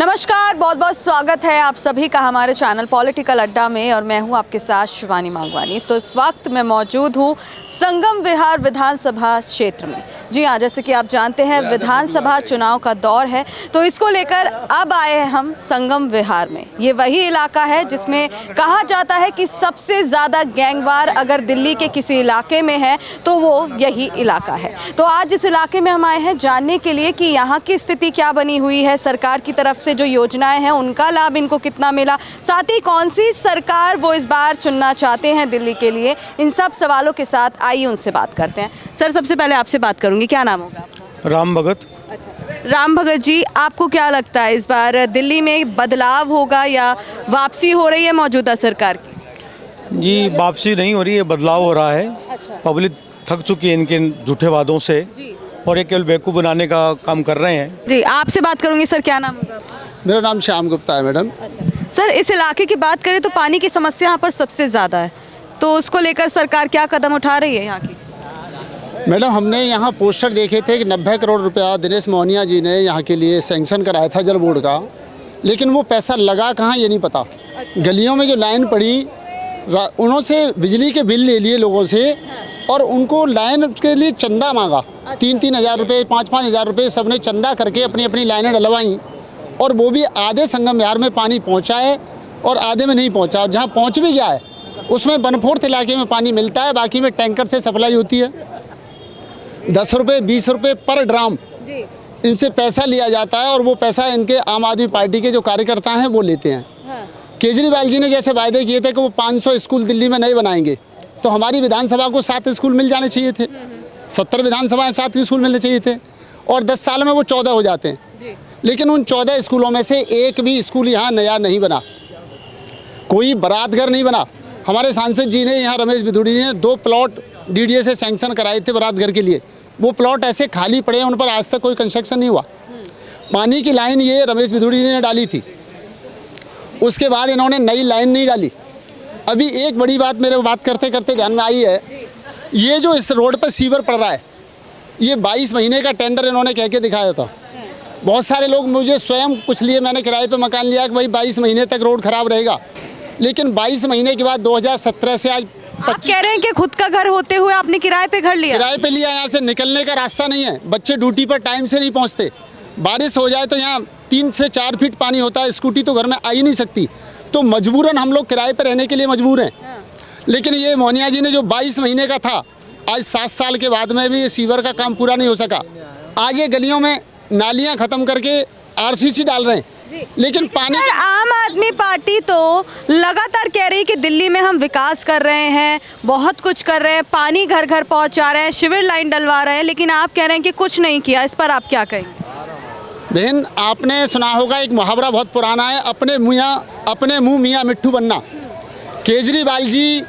नमस्कार, बहुत बहुत स्वागत है आप सभी का हमारे चैनल पॉलिटिकल अड्डा में और मैं हूं आपके साथ शिवानी मांगवानी। तो इस वक्त मैं मौजूद हूं संगम विहार विधानसभा क्षेत्र में। जी हाँ, जैसे कि आप जानते हैं विधानसभा चुनाव का दौर है, तो इसको लेकर अब आए हैं हम संगम विहार में। ये वही इलाका है जिसमें कहा जाता है कि सबसे ज़्यादा गैंगवार अगर दिल्ली के किसी इलाके में है तो वो यही इलाका है। तो आज इस इलाके में हम आए हैं जानने के लिए कि यहाँ की स्थिति क्या बनी हुई है, सरकार की तरफ से जो योजनाएं हैं उनका लाभ इनको कितना मिला, साथ ही कौन सी सरकार वो इस बार चुनना चाहते हैं दिल्ली के लिए। इन सब सवालों के साथ आइए उनसे बात करते हैं। सर, सबसे पहले आपसे बात करूंगी, क्या नाम होगा आपका? राम भगत। अच्छा, राम भगत जी, आपको क्या लगता है इस बार दिल्ली में बदलाव होगा या वापसी हो रही है मौजूदा सरकार की? जी, वापसी नहीं हो रही है, बदलाव हो रहा है। अच्छा। पब्लिक थक चुकी है इनके झूठे वादों से जी। और ये केवल बेवकूफ़ बनाने का काम कर रहे हैं। जी, आपसे बात करूंगी। सर, क्या नाम होगा आपका? मेरा नाम श्याम गुप्ता है मैडम। अच्छा सर, इस इलाके की बात करें तो पानी की समस्या यहाँ पर सबसे ज़्यादा है, तो उसको लेकर सरकार क्या कदम उठा रही है यहाँ की? मैडम, हमने यहाँ पोस्टर देखे थे कि 90 करोड़ रुपया दिनेश मोहनिया जी ने यहाँ के लिए सैंक्शन कराया था जल बोर्ड का, लेकिन वो पैसा लगा कहाँ ये नहीं पता। गलियों में जो लाइन पड़ी, उन्होंने बिजली के बिल ले लिए लोगों से और उनको लाइन के लिए चंदा मांगा। 3-3 हज़ार रुपये, 5-5 हज़ार रुपये सब ने चंदा करके अपनी अपनी लाइनें डलवाईं और वो भी आधे संगम विहार में पानी पहुँचा है और आधे में नहीं पहुँचा। और जहाँ पहुँच भी गया है उसमें बनफोर्थ इलाके में पानी मिलता है, बाकी में टैंकर से सप्लाई होती है। 10 रुपये 20 रुपये पर ड्राम इनसे पैसा लिया जाता है और वो पैसा इनके आम आदमी पार्टी के जो कार्यकर्ता हैं वो लेते हैं। हाँ। केजरीवाल जी ने जैसे वायदे किए थे कि वो 500 स्कूल दिल्ली में नहीं बनाएंगे, तो हमारी विधानसभा को 7 स्कूल मिल जाने चाहिए थे। 70 विधानसभाएं 7 स्कूल मिलने चाहिए थे और 10 साल में वो 14 हो जाते हैं। लेकिन उन 14 स्कूलों में से एक भी स्कूल यहाँ नया नहीं बना, कोई बारात घर नहीं बना। हमारे सांसद जी ने यहाँ रमेश बिधूड़ी जी ने 2 प्लॉट डीडीए से सैंक्शन कराए थे बारात घर के लिए। वो प्लॉट ऐसे खाली पड़े हैं, उन पर आज तक कोई कंस्ट्रक्शन नहीं हुआ। पानी की लाइन ये रमेश बिधूड़ी जी ने डाली थी, उसके बाद इन्होंने नई लाइन नहीं डाली। अभी एक बड़ी बात मेरे बात करते करते ध्यान में आई है, ये जो इस रोड पर सीवर पड़ रहा है, ये 22 महीने का टेंडर इन्होंने कह के दिखाया था। बहुत सारे लोग मुझे स्वयं पूछ लिए, मैंने किराए पे मकान लिया कि भाई 22 महीने तक रोड खराब रहेगा, लेकिन 22 महीने के बाद 2017 से आज आप कह रहे हैं कि खुद का घर होते हुए आपने किराए पे घर लिया? किराए पे लिया। यहाँ से निकलने का रास्ता नहीं है, बच्चे ड्यूटी पर टाइम से नहीं पहुँचते, बारिश हो जाए तो यहाँ 3 से 4 फीट पानी होता है, स्कूटी तो घर में आ ही नहीं सकती, तो मजबूरन हम लोग किराए पर रहने के लिए मजबूर हैं। लेकिन ये मोहनिया जी ने जो 22 महीने का था, आज 7 साल के बाद में भी ये सीवर का काम पूरा नहीं हो सका। आज ये गलियों में नालियाँ ख़त्म करके आरसीसी डाल रहे हैं, लेकिन पानी। सर, आम आदमी पार्टी तो लगातार कह रही है कि दिल्ली में हम विकास कर रहे हैं, बहुत कुछ कर रहे हैं, पानी घर घर पहुंचा रहे हैं, शिविर लाइन डलवा रहे हैं, लेकिन आप कह रहे हैं कि कुछ नहीं किया। इस पर आप क्या कहेंगे? बहन, आपने सुना होगा एक मुहावरा बहुत पुराना है, अपने मुँह मियाँ मिट्ठू बनना। केजरीवाल जी,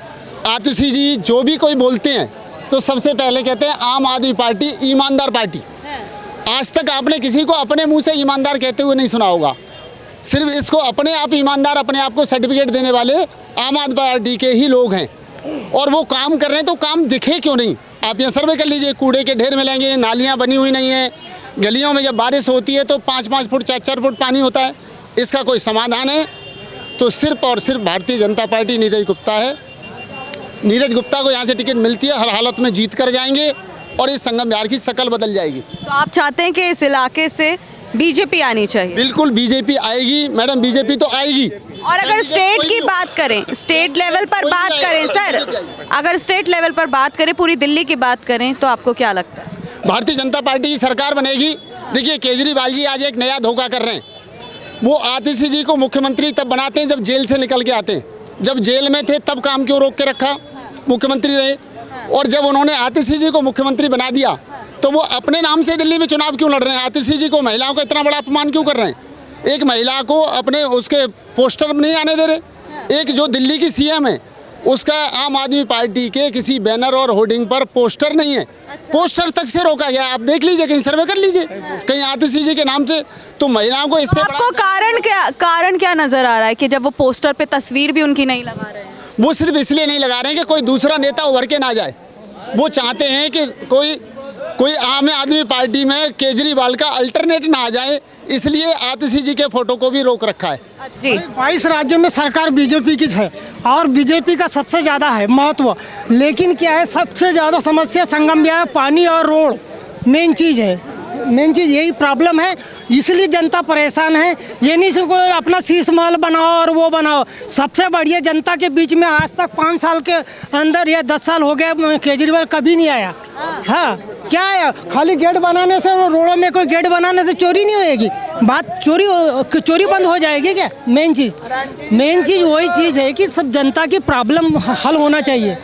आतिशी जी जो भी कोई बोलते हैं तो सबसे पहले कहते हैं आम आदमी पार्टी ईमानदार पार्टी। आज तक आपने किसी को अपने मुंह से ईमानदार कहते हुए नहीं सुना होगा। सिर्फ इसको अपने आप ईमानदार, अपने आप को सर्टिफिकेट देने वाले आम आदमी पार्टी के ही लोग हैं, और वो काम कर रहे हैं तो काम दिखे क्यों नहीं? आप यहाँ सर्वे कर लीजिए, कूड़े के ढेर मिलेंगे, नालियाँ बनी हुई नहीं है, गलियों में जब बारिश होती है तो 5-5 फुट 4-4 फुट पानी होता है। इसका कोई समाधान है तो सिर्फ और सिर्फ भारतीय जनता पार्टी नीरज गुप्ता है। नीरज गुप्ता को यहाँ से टिकट मिलती है, हर हालत में जीत कर जाएंगे और इस संगम विहार की शक्ल बदल जाएगी। तो आप चाहते हैं कि इस इलाके से बीजेपी आनी चाहिए? बिल्कुल बीजेपी आएगी मैडम, बीजेपी तो आएगी। और अगर स्टेट की बात करें, स्टेट लेवल पर बात करें सर, अगर स्टेट लेवल पर बात करें, पूरी दिल्ली की बात करें, तो आपको क्या लगता है? भारतीय जनता पार्टी की सरकार बनेगी। देखिए, केजरीवाल जी आज एक नया धोखा कर रहे हैं। वो आतिशी जी को मुख्यमंत्री तब बनाते हैं जब जेल से निकल के आते हैं। जब जेल में थे तब काम क्यों रोक के रखा, मुख्यमंत्री रहे, और जब उन्होंने आतिशी जी को मुख्यमंत्री बना दिया तो वो अपने नाम से दिल्ली में चुनाव क्यों लड़ रहे हैं? आतिशी जी को, महिलाओं का इतना बड़ा अपमान क्यों कर रहे हैं? एक महिला को अपने उसके पोस्टर में नहीं आने दे रहे। एक जो दिल्ली की सीएम है उसका आम आदमी पार्टी के किसी बैनर और होर्डिंग पर पोस्टर नहीं है। पोस्टर तक से रोका गया। आप देख लीजिए, कहीं सर्वे कर लीजिए, कहीं आतिशी जी के नाम से। तो महिलाओं को इससे आपको कारण क्या नजर आ रहा है कि जब वो पोस्टर पे तस्वीर भी उनकी नहीं लगा रहे हैं? वो सिर्फ इसलिए नहीं लगा रहे हैं कि कोई दूसरा नेता उभर के ना जाए। वो चाहते हैं कि कोई आम आदमी पार्टी में केजरीवाल का अल्टरनेट ना आ जाए, इसलिए आतिशी जी के फोटो को भी रोक रखा है। जी 22 राज्यों में सरकार बीजेपी की है और बीजेपी का सबसे ज़्यादा है महत्व। लेकिन क्या है, सबसे ज़्यादा समस्या संगम विहार, पानी और रोड मेन चीज़ है। मेन चीज़ यही प्रॉब्लम है, इसलिए जनता परेशान है। ये नहीं सिर्फ कोई अपना शीश महल बनाओ और वो बनाओ। सबसे बढ़िया जनता के बीच में आज तक 5 साल के अंदर या 10 साल हो गए केजरीवाल कभी नहीं आया। हाँ, क्या है, खाली गेट बनाने से, रोडों में कोई गेट बनाने से चोरी नहीं होएगी। बात चोरी बंद हो जाएगी क्या? मेन चीज़ वही चीज़ है कि सब जनता की प्रॉब्लम हल होना चाहिए।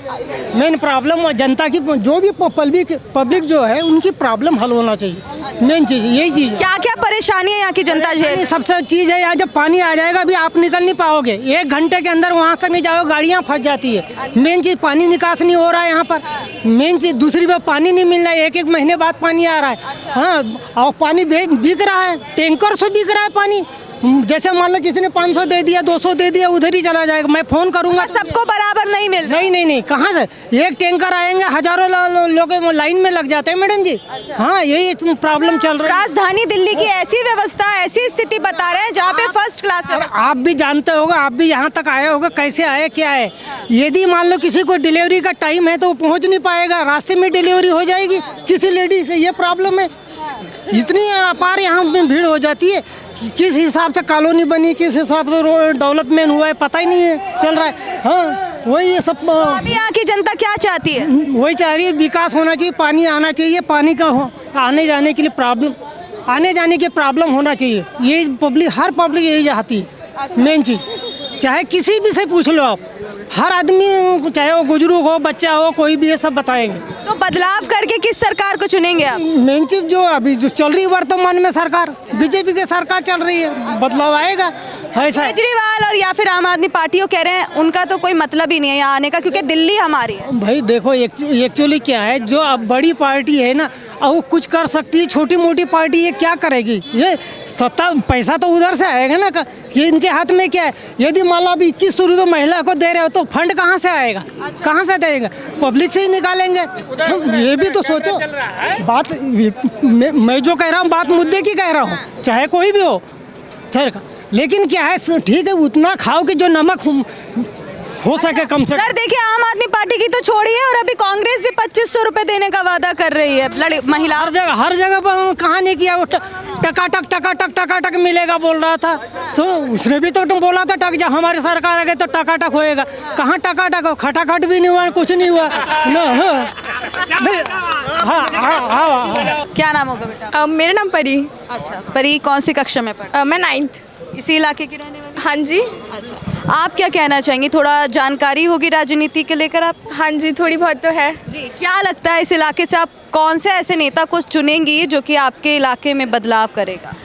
मेन प्रॉब्लम जनता की, जो भी पब्लिक जो है उनकी प्रॉब्लम हल होना चाहिए। मेन चीज़ यही चीज़। क्या क्या परेशानी है यहाँ की जनता झेल? सबसे चीज़ है, यहाँ जब पानी आ जाएगा अभी आप निकल नहीं पाओगे, 1 घंटे के अंदर वहाँ तक नहीं जाओगे, गाड़ियाँ फंस जाती है। मेन चीज़ पानी निकास नहीं हो रहा है यहाँ पर। मेन चीज़ दूसरी बात, पानी नहीं मिल रहा है, 1-1 महीने बाद पानी आ रहा है। हाँ, और पानी बिक रहा है, टैंकर से बिक रहा है पानी। जैसे मान लो किसी ने 500 दे दिया, 200 दे दिया, उधर ही चला जाएगा। मैं फ़ोन करूँगा, सबको बराबर नहीं मिल रहा। नहीं, कहाँ से एक टैंकर आएंगे, हजारों लोग लाइन में लग जाते हैं मैडम जी। हाँ, यही प्रॉब्लम चल रहा है। राजधानी दिल्ली की ऐसी व्यवस्था, ऐसी स्थिति बता रहे हैं जहाँ पे फर्स्ट क्लास व्यवस्था। आप भी जानते होगा, आप भी यहाँ तक आए होगा, कैसे आए क्या है। यदि मान लो किसी को डिलीवरी का टाइम है तो वो पहुँच नहीं पाएगा, रास्ते में डिलीवरी हो जाएगी किसी लेडी से। ये प्रॉब्लम है, इतनी अपार यहाँ में भीड़ हो जाती है। किस हिसाब से कॉलोनी बनी, किस हिसाब से रोड डेवलपमेंट हुआ है पता ही नहीं है, चल रहा है। हाँ, वही ये सब। अभी यहाँ की जनता क्या चाहती है? वही चाह रही है, विकास होना चाहिए, पानी आना चाहिए, पानी का आने जाने के लिए प्रॉब्लम होना चाहिए। ये हर पब्लिक यही चाहती है। मेन चीज़, चाहे किसी भी से पूछ लो आप, हर आदमी, चाहे वो बुजुर्ग हो, बच्चा हो, कोई भी, ये सब बताएंगे। तो बदलाव करके किस सरकार को चुनेंगे आप? मेन चीज जो अभी जो चल रही है वर्तमान में सरकार, बीजेपी की सरकार चल रही है, बदलाव आएगा ऐसा। केजरीवाल और या फिर आम आदमी पार्टी को कह रहे हैं उनका तो कोई मतलब ही नहीं है यहाँ आने का, क्योंकि दिल्ली हमारी है। भाई देखो, एक्चुअली क्या है, जो अब बड़ी पार्टी है ना, और वो कुछ कर सकती है, छोटी मोटी पार्टी ये क्या करेगी? ये सत्ता, पैसा तो उधर से आएगा ना, ये इनके हाथ में क्या है। यदि मान लो अभी 2100 रुपये महिला को दे रहे हो तो फंड कहाँ से आएगा? कहाँ से देंगे? पब्लिक से ही निकालेंगे। ये भी तो सोचो। बात मैं जो कह रहा हूँ, बात मुद्दे की कह रहा हूँ, चाहे कोई भी हो सर। लेकिन क्या है, ठीक है, उतना खाओ कि जो नमक हो सके कम से कम। सर देखिए, आम आदमी पार्टी की तो छोड़िए, और अभी कांग्रेस भी 2500 रुपए देने का वादा कर रही है महिला। हर जगह पर कहाँ नहीं किया, टकाटक मिलेगा बोल रहा था। सो उसने भी तो बोला था टक, जब हमारी सरकार आ गई तो टकाटक होएगा। कहाँ टकाटक हो, खटाखट भी नहीं हुआ, कुछ नहीं हुआ ना। हाँ। क्या नाम होगा बेटा? मेरा नाम परी। अच्छा परी, कौन सी कक्षा में पढ़? मैं 9th। इसी इलाके की रहने वाली? हाँ जी। अच्छा, आप क्या कहना चाहेंगी? थोड़ा जानकारी होगी राजनीति के लेकर आप? हाँ जी, थोड़ी बहुत तो है जी। क्या लगता है इस इलाके से आप कौन से ऐसे नेता को चुनेंगी जो कि आपके इलाके में बदलाव करेगा?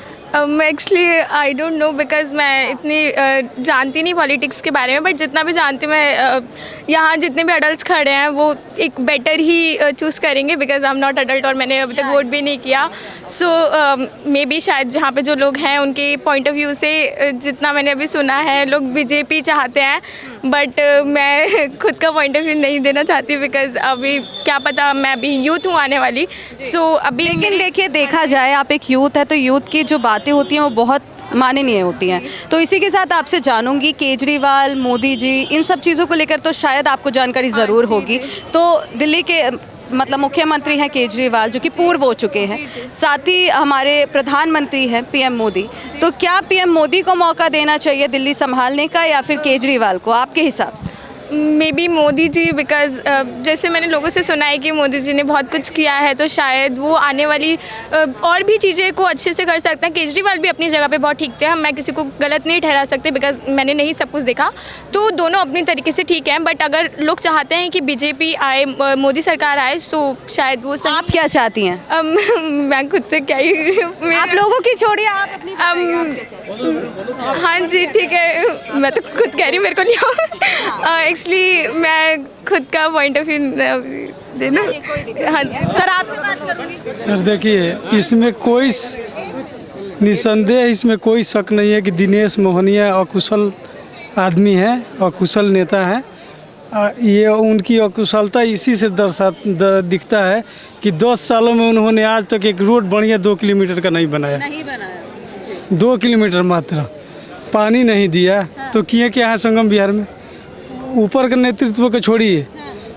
Actually I don't know, because मैं इतनी जानती नहीं पॉलिटिक्स के बारे में, बट जितना भी जानती हूँ मैं, यहाँ जितने भी अडल्ट खड़े हैं वो एक बेटर ही चूज़ करेंगे, because I am not adult और मैंने अभी तक वोट भी नहीं किया। सो मे बी शायद जहाँ पे जो लोग हैं उनके पॉइंट ऑफ व्यू से जितना मैंने अभी सुना है, लोग बीजेपी चाहते हैं, बट मैं खुद का पॉइंट ऑफ व्यू नहीं देना चाहती, बिकॉज अभी क्या पता, मैं अभी यूथ हूँ आने वाली। सो अभी लेकिन देखिए, देखा जाए आप एक यूथ है तो यूथ की जो बातें होती हैं वो बहुत माननीय होती हैं। तो इसी के साथ आपसे जानूंगी, केजरीवाल, मोदी जी, इन सब चीज़ों को लेकर तो शायद आपको जानकारी ज़रूर होगी। तो दिल्ली के मतलब मुख्यमंत्री हैं केजरीवाल, जो कि पूर्व हो चुके हैं, साथ ही हमारे प्रधानमंत्री हैं पीएम मोदी। तो क्या पीएम मोदी को मौका देना चाहिए दिल्ली संभालने का, या फिर केजरीवाल को आपके हिसाब से? Maybe Modi ji, because जैसे मैंने लोगों से सुना है कि मोदी जी ने बहुत कुछ किया है, तो शायद वो आने वाली और भी चीज़ें को अच्छे से कर सकते हैं। केजरीवाल भी अपनी जगह पे बहुत ठीक थे, मैं किसी को गलत नहीं ठहरा सकते, बिकॉज मैंने नहीं सब कुछ देखा, तो दोनों अपनी तरीके से ठीक हैं। बट अगर लोग चाहते हैं कि बीजेपी आए, मोदी सरकार आए, सो शायद वो सही। आप क्या चाहती हैं? मैं खुद से क्या ही, आप लोगों की छोड़िए, आप अपनी हाँ जी ठीक है, मैं तो खुद कह रही हूँ, मेरे को नहीं। एक्चुअली मैं खुद का पॉइंट ऑफ व्यू देना। हाँ जी सर, आपसे बात करूँगी। सर देखिए, इसमें कोई निसंदेह, इसमें कोई शक नहीं है कि दिनेश मोहनिया अकुशल आदमी है, अकुशल नेता है। ये उनकी अकुशलता इसी से दिखता है कि 10 सालों में उन्होंने आज तक एक रोड बढ़िया 2 किलोमीटर का नहीं बनाया। 2 किलोमीटर मात्र पानी नहीं दिया तो किए क्या है संगम बिहार में। ऊपर का नेतृत्व को छोड़िए,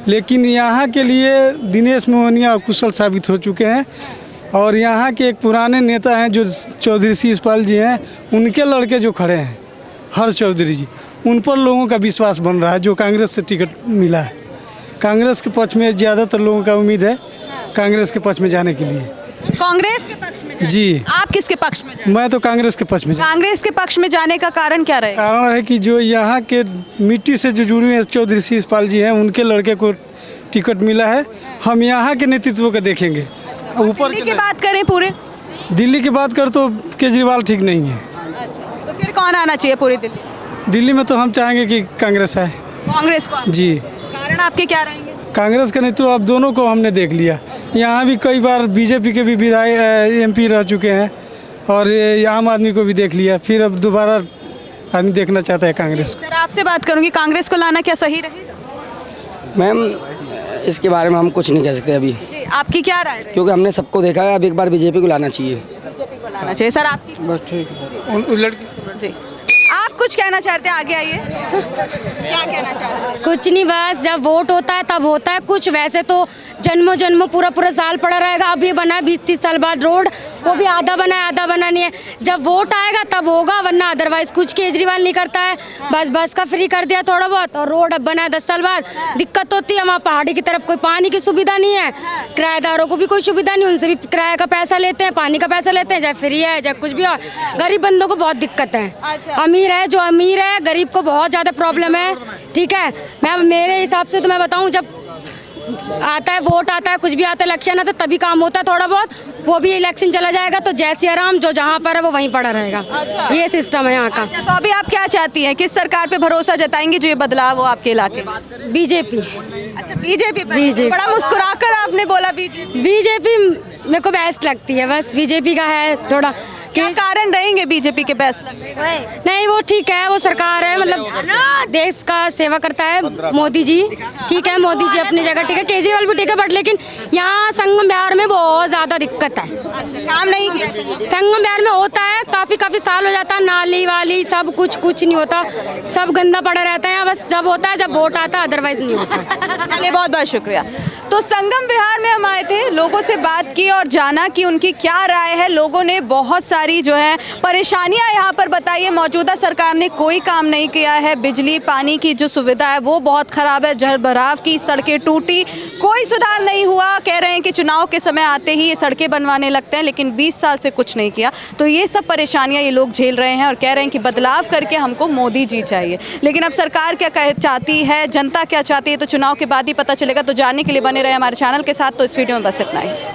लेकिन यहाँ के लिए दिनेश मोहनिया कुशल साबित हो चुके हैं। और यहाँ के एक पुराने नेता हैं जो चौधरी शिषपाल जी हैं, उनके लड़के जो खड़े हैं हर्ष चौधरी जी, उन पर लोगों का विश्वास बन रहा है जो कांग्रेस से टिकट मिला है। कांग्रेस के पक्ष में ज़्यादातर लोगों का उम्मीद है कांग्रेस के पक्ष में जाने के लिए। कांग्रेस के पक्ष में जाने? जी। आप किसके पक्ष में जाने? मैं तो कांग्रेस के पक्ष में कांग्रेस के पक्ष में जाने का कारण क्या रहेगा? कारण है कि जो यहाँ के मिट्टी से जो जुड़े हैं चौधरी शिषपाल जी हैं, उनके लड़के को टिकट मिला है। हम यहाँ के नेतृत्व को देखेंगे। ऊपर दिल्ली की बात करें पूरे? दिल्ली की बात कर तो केजरीवाल ठीक नहीं है। अच्छा, तो फिर कौन आना चाहिए पूरी दिल्ली? दिल्ली में तो हम चाहेंगे कि कांग्रेस आए। कांग्रेस को? जी। कारण आपके क्या रहेंगे? कांग्रेस का नेतृत्व अब दोनों को हमने देख लिया। यहाँ भी कई बार बीजेपी के भी विधायक एमपी रह चुके हैं और ये आम आदमी को भी देख लिया। फिर अब दोबारा आदमी देखना चाहता है कांग्रेस को। सर आपसे बात करूंगी, कांग्रेस को लाना क्या सही रहेगा? मैम इसके बारे में हम कुछ नहीं कह सकते अभी, जी, आपकी क्या राय रहेगी? क्योंकि हमने सबको देखा है। अब एक बार बीजेपी को लाना चाहिए। बीजेपी को लाना चाहिए। सर आपकी? बस ठीक है। लड़की जी, आप कुछ कहना चाहते हैं? आगे आइए। क्या कहना चाह रहे हैं? कुछ नहीं, बस जब वोट होता है तब होता है कुछ। वैसे तो जन्मों जन्मों पूरा साल पड़ा रहेगा। अब ये बना है 20-30 साल बाद रोड, वो भी आधा बना है आधा बना नहीं है। जब वोट आएगा तब होगा, वरना अदरवाइज कुछ केजरीवाल नहीं करता है। बस का फ्री कर दिया थोड़ा बहुत, और रोड अब बना है 10 साल बाद। दिक्कत होती है वहाँ पहाड़ी की तरफ, कोई पानी की सुविधा नहीं है, किराएदारों को भी कोई सुविधा नहीं, उनसे भी किराए का पैसा लेते हैं, पानी का पैसा लेते हैं, चाहे फ्री है चाहे कुछ भी और। गरीब बंदों को बहुत दिक्कत है। अमीर है जो अमीर है, गरीब को बहुत ज़्यादा प्रॉब्लम है। ठीक है, मैं मेरे हिसाब से तो मैं बताऊँ, जब आता है वोट आता है, कुछ भी आता है, इलेक्शन आता है, तभी काम होता है थोड़ा बहुत। वो भी इलेक्शन चला जाएगा तो जैसे आराम जो जहाँ पर है वो वहीं पड़ा रहेगा। ये सिस्टम है यहाँ का। अच्छा, तो अभी आप क्या चाहती हैं? किस सरकार पे भरोसा जताएंगे जो ये बदलाव हो आपके इलाके में? बीजेपी। अच्छा, बीजेपी पर? बीजेपी। बड़ा मुस्कुराकर आपने बोला बीजेपी। बीजेपी मेरे को बेस्ट लगती है, बस बीजेपी का है थोड़ा। क्या कारण रहेंगे बीजेपी के बेस्ट लगने के? नहीं वो ठीक है, वो सरकार है, मतलब देश का सेवा करता है मोदी जी। ठीक है, मोदी जी अपनी जगह ठीक है, केजरीवाल भी ठीक है, बट लेकिन यहाँ संगम बिहार में बहुत ज़्यादा दिक्कत है। काम नहीं किया संगम बिहार में होता है, काफ़ी साल हो जाता है, नाली वाली सब कुछ नहीं होता, सब गंदा पड़ा रहता है यहाँ। बस जब होता है जब वोट आता है, अदरवाइज नहीं होता। चलिए, बहुत बहुत शुक्रिया। तो संगम बिहार में हम आए थे, लोगों से बात की और जाना कि उनकी क्या राय है। लोगों ने बहुत सारी जो है परेशानियां यहाँ पर बताई है। मौजूदा सरकार ने कोई काम नहीं किया है, बिजली पानी की जो सुविधा है वो बहुत ख़राब है, जलभराव की सड़कें टूटी, कोई सुधार नहीं हुआ। कह रहे हैं कि चुनाव के समय आते ही ये सड़कें बनवाने लगते हैं, लेकिन 20 साल से कुछ नहीं किया। तो ये सब परेशानियाँ ये लोग झेल रहे हैं और कह रहे हैं कि बदलाव करके हमको मोदी जी चाहिए। लेकिन अब सरकार क्या चाहती है, जनता क्या चाहती है, तो चुनाव के बाद ही पता चलेगा। तो जानने के लिए बने रहे हमारे चैनल के साथ। तो इस वीडियो में बस इतना ही।